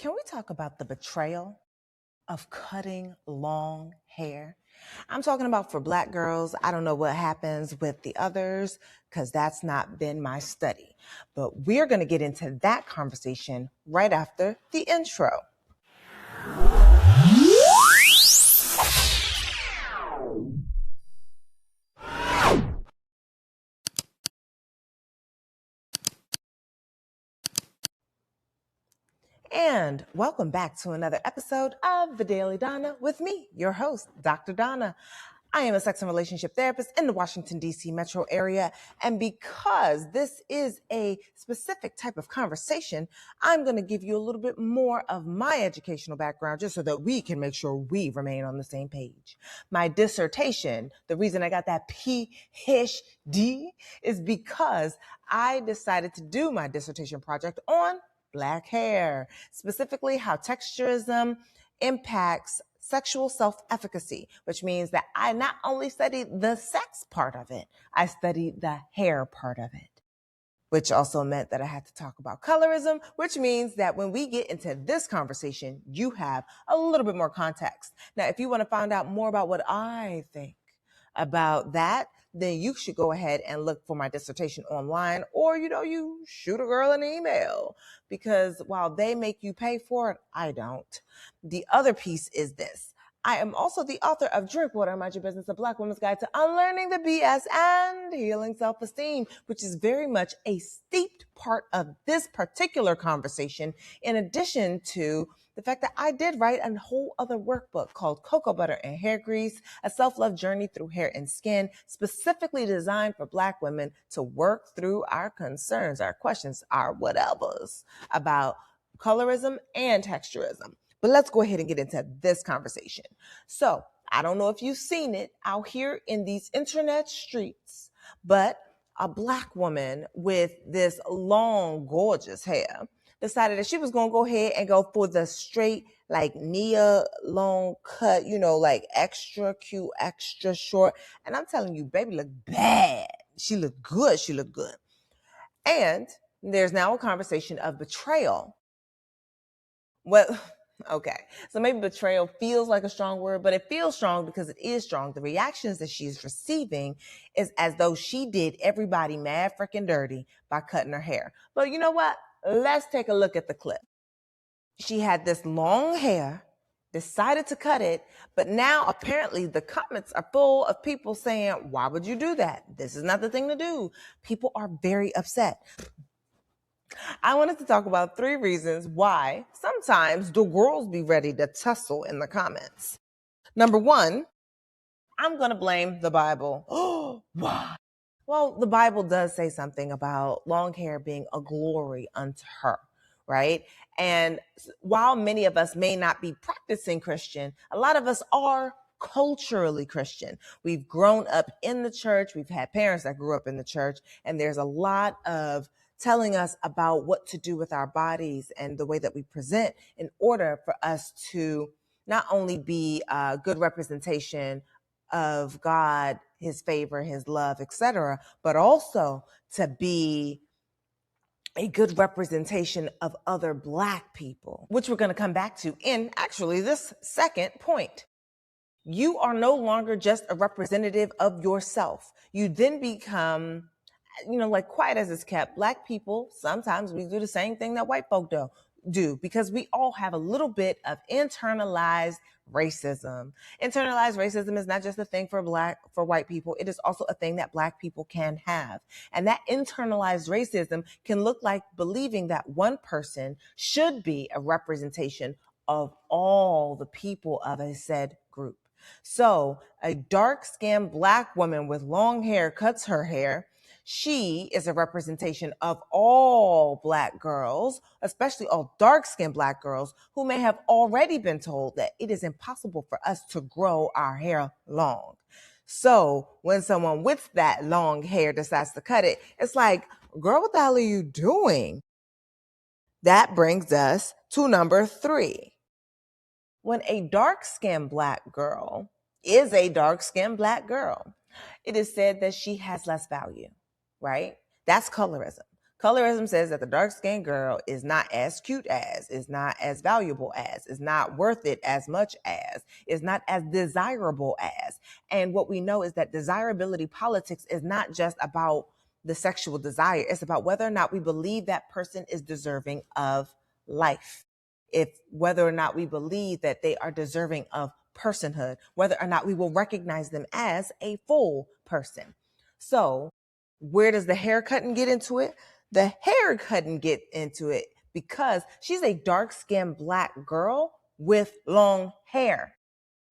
Can we talk about the betrayal of cutting long hair? I'm talking about for Black girls. I don't know what happens with the others because that's not been my study. But we're going to get into that conversation right after the intro. And welcome back to another episode of the Daily Donna with me, your host, Dr. Donna. I am a sex and relationship therapist in the Washington, D.C. metro area. And because this is a specific type of conversation, I'm going to give you a little bit more of my educational background just so that we can make sure we remain on the same page. My dissertation, the reason I got that PhD is because I decided to do my dissertation project on Black hair, specifically how texturism impacts sexual self-efficacy, which means that I not only studied the sex part of it, I studied the hair part of it, which also meant that I had to talk about colorism, which means that when we get into this conversation, you have a little bit more context. Now, if you want to find out more about what I think about that, then you should go ahead and look for my dissertation online, or, you shoot a girl an email, because while they make you pay for it, I don't. The other piece is this. I am also the author of Drink Water, Mind Your Business, A Black Woman's Guide to Unlearning the BS and Healing Self-Esteem, which is very much a steeped part of this particular conversation, in addition to the fact that I did write a whole other workbook called Cocoa Butter and Hair Grease, a self-love journey through hair and skin, specifically designed for Black women to work through our concerns, our questions, our whatevers about colorism and texturism. But let's go ahead and get into this conversation. So I don't know if you've seen it out here in these internet streets, but a Black woman with this long, gorgeous hair decided that she was going to go ahead and go for the straight, like Nia long cut, like extra cute, extra short. And I'm telling you, baby looked bad. She looked good. She looked good. And there's now a conversation of betrayal. Well, okay. So maybe betrayal feels like a strong word, but it feels strong because it is strong. The reactions that she's receiving is as though she did everybody mad freaking dirty by cutting her hair. But you know what? Let's take a look at the clip. She had this long hair, decided to cut it, but now apparently the comments are full of people saying, why would you do that? This is not the thing to do. People are very upset. I wanted to talk about 3 reasons why sometimes the girls be ready to tussle in the comments. Number 1, I'm going to blame the Bible. Oh, why? Well, the Bible does say something about long hair being a glory unto her, right? And while many of us may not be practicing Christian, a lot of us are culturally Christian. We've grown up in the church. We've had parents that grew up in the church. And there's a lot of telling us about what to do with our bodies and the way that we present in order for us to not only be a good representation of God, his favor, his love, etc., but also to be a good representation of other Black people, which we're going to come back to in actually this second point. You are no longer just a representative of yourself. You then become, like quiet as it's kept, Black people, sometimes we do the same thing that white folk do because we all have a little bit of internalized racism. Internalized racism is not just a thing for white people. It is also a thing that Black people can have. And that internalized racism can look like believing that one person should be a representation of all the people of a said group. So a dark-skinned Black woman with long hair cuts her hair. She is a representation of all Black girls, especially all dark-skinned Black girls who may have already been told that it is impossible for us to grow our hair long. So when someone with that long hair decides to cut it, it's like, girl, what the hell are you doing? That brings us to number 3. When a dark-skinned Black girl is a dark-skinned Black girl, it is said that she has less value, right? That's colorism. Colorism says that the dark-skinned girl is not as cute as, is not as valuable as, is not worth it as much as, is not as desirable as. And what we know is that desirability politics is not just about the sexual desire. It's about whether or not we believe that person is deserving of life. Whether or not we believe that they are deserving of personhood, whether or not we will recognize them as a full person. So where does the haircutting get into it? The haircutting get into it because she's a dark-skinned Black girl with long hair.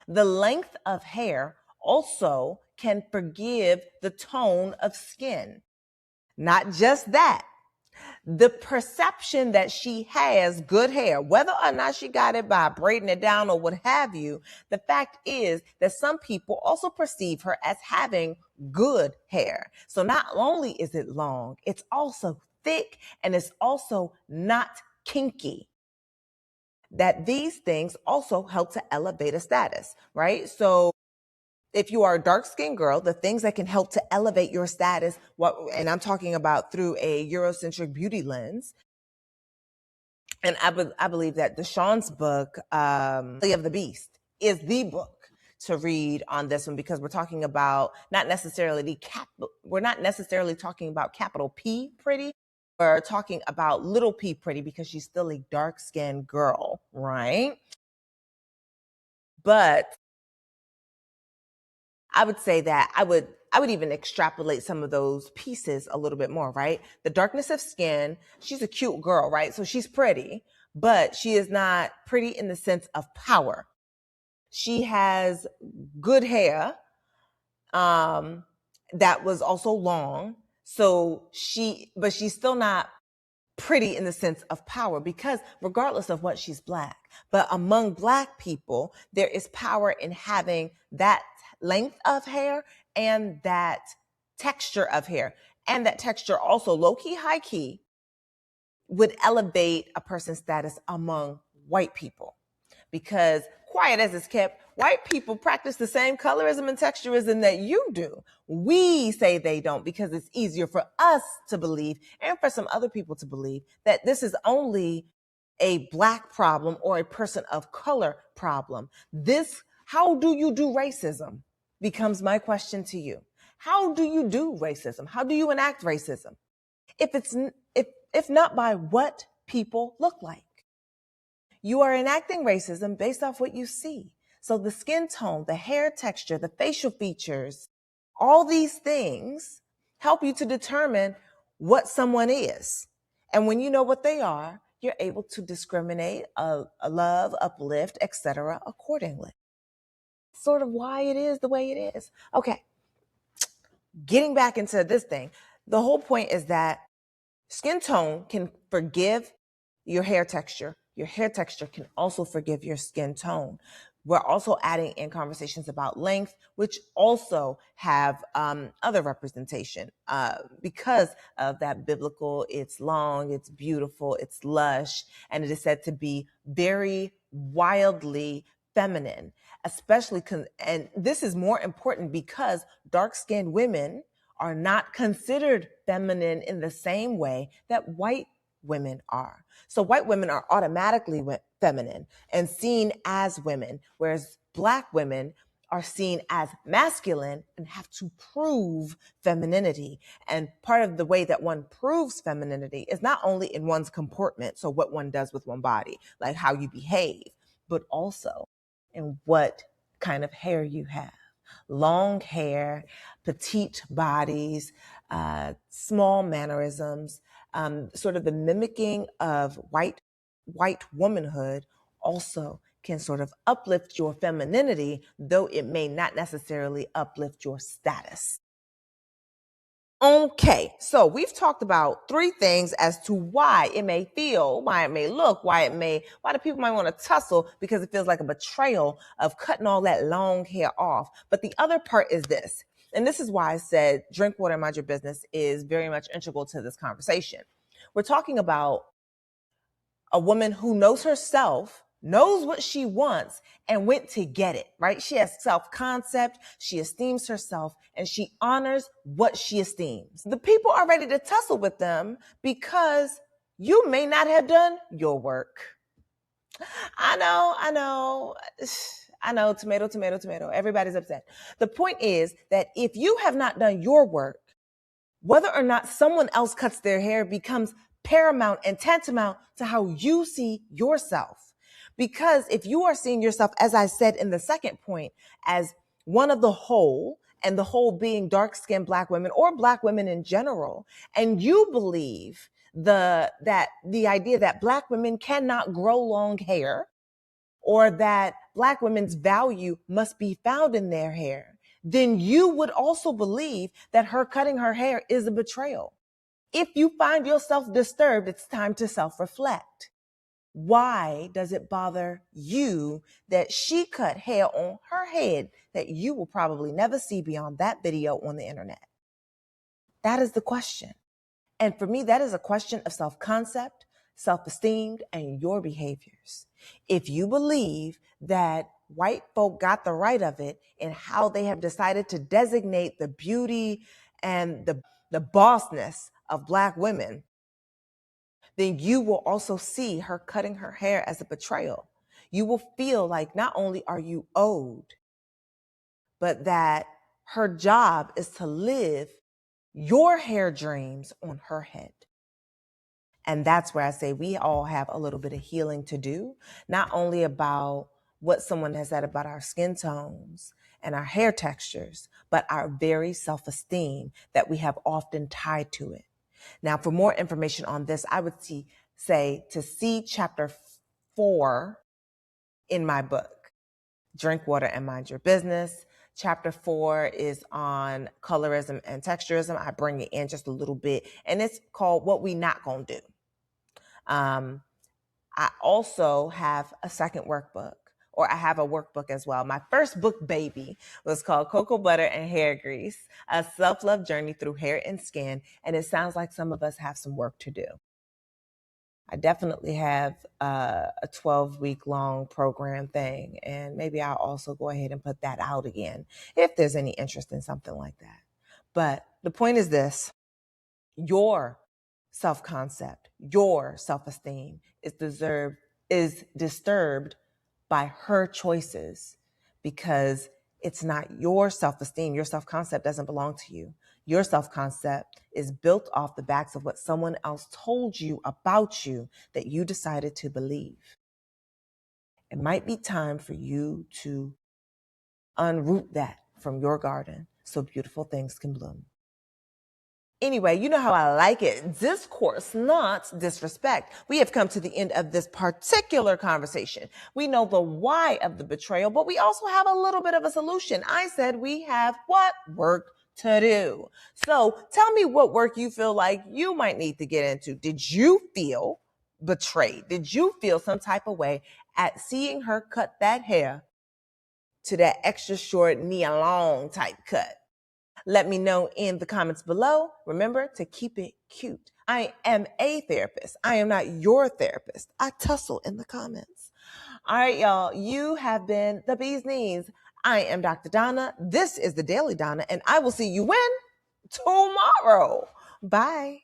The length of hair also can forgive the tone of skin. Not just that, the perception that she has good hair, whether or not she got it by braiding it down or what have you, the fact is that some people also perceive her as having good hair. So not only is it long, it's also thick and it's also not kinky. That these things also help to elevate a status, right? So if you are a dark-skinned girl, the things that can help to elevate your status, and I'm talking about through a Eurocentric beauty lens, and I believe that Deshawn's book, Belly of the Beast, is the book to read on this one, because we're talking about we're not necessarily talking about capital P pretty. We're talking about little p pretty because she's still a dark-skinned girl, right? But I would say that I would even extrapolate some of those pieces a little bit more, right? The darkness of skin, she's a cute girl, right? So she's pretty, but she is not pretty in the sense of power. She has good hair, that was also long. But she's still not pretty in the sense of power, because regardless of what, she's Black. But among Black people, there is power in having that length of hair and that texture of hair. And that texture also, low-key, high-key, would elevate a person's status among white people. Because quiet as it's kept, white people practice the same colorism and texturism that you do. We say they don't because it's easier for us to believe, and for some other people to believe, that this is only a Black problem or a person of color problem. How do you do racism becomes my question to you. How do you do racism? How do you enact racism? If not by what people look like. You are enacting racism based off what you see. So the skin tone, the hair texture, the facial features, all these things help you to determine what someone is. And when you know what they are, you're able to discriminate, love, uplift, etc. accordingly. Sort of why it is the way it is. Okay, getting back into this thing, the whole point is that skin tone can forgive your hair texture. Your hair texture can also forgive your skin tone. We're also adding in conversations about length, which also have other representation because of that biblical, it's long, it's beautiful, it's lush, and it is said to be very wildly feminine, especially, and this is more important because dark-skinned women are not considered feminine in the same way that white women are. So white women are automatically feminine and seen as women, whereas Black women are seen as masculine and have to prove femininity. And part of the way that one proves femininity is not only in one's comportment, so what one does with one body, like how you behave, but also in what kind of hair you have. Long hair, petite bodies, small mannerisms, sort of the mimicking of white womanhood also can sort of uplift your femininity, though it may not necessarily uplift your status. Okay, so we've talked about 3 things as to why it may feel, why it may look, why the people might want to tussle, because it feels like a betrayal of cutting all that long hair off. But the other part is this, and this is why I said drink water, mind your business is very much integral to this conversation. We're talking about a woman who knows herself knows what she wants, and went to get it, right? She has self-concept, she esteems herself, and she honors what she esteems. The people are ready to tussle with them because you may not have done your work. I know, tomato, tomato, tomato. Everybody's upset. The point is that if you have not done your work, whether or not someone else cuts their hair becomes paramount and tantamount to how you see yourself. Because if you are seeing yourself, as I said in the second point, as one of the whole, and the whole being dark-skinned Black women or Black women in general, and you believe the idea that Black women cannot grow long hair, or that Black women's value must be found in their hair, then you would also believe that her cutting her hair is a betrayal. If you find yourself disturbed, it's time to self-reflect. Why does it bother you that she cut hair on her head that you will probably never see beyond that video on the internet? That is the question. And for me, that is a question of self-concept, self-esteem, and your behaviors. If you believe that white folk got the right of it in how they have decided to designate the beauty and the bossness of Black women, then you will also see her cutting her hair as a betrayal. You will feel like not only are you owed, but that her job is to live your hair dreams on her head. And that's where I say we all have a little bit of healing to do, not only about what someone has said about our skin tones and our hair textures, but our very self-esteem that we have often tied to it. Now, for more information on this, I would say to see chapter 4 in my book, Drink Water and Mind Your Business. Chapter 4 is on colorism and texturism. I bring it in just a little bit, and it's called What We Not Gonna Do. I also have a second workbook, or I have a workbook as well. My first book, baby, was called Cocoa Butter and Hair Grease, a self-love journey through hair and skin. And it sounds like some of us have some work to do. I definitely have a 12-week long program thing, and maybe I'll also go ahead and put that out again if there's any interest in something like that. But the point is this: your self-concept, your self-esteem is disturbed by her choices, because it's not your self-esteem. Your self-concept doesn't belong to you. Your self-concept is built off the backs of what someone else told you about you that you decided to believe. It might be time for you to unroot that from your garden so beautiful things can bloom. Anyway, you know how I like it. Discourse, not disrespect. We have come to the end of this particular conversation. We know the why of the betrayal, but we also have a little bit of a solution. I said we have what? Work to do. So tell me what work you feel like you might need to get into. Did you feel betrayed? Did you feel some type of way at seeing her cut that hair to that extra short, knee-long type cut? Let me know in the comments below. Remember to keep it cute. I am a therapist. I am not your therapist. I tussle in the comments. All right, y'all. You have been the bee's knees. I am Dr. Donna. This is the Daily Donna, and I will see you when? Tomorrow. Bye.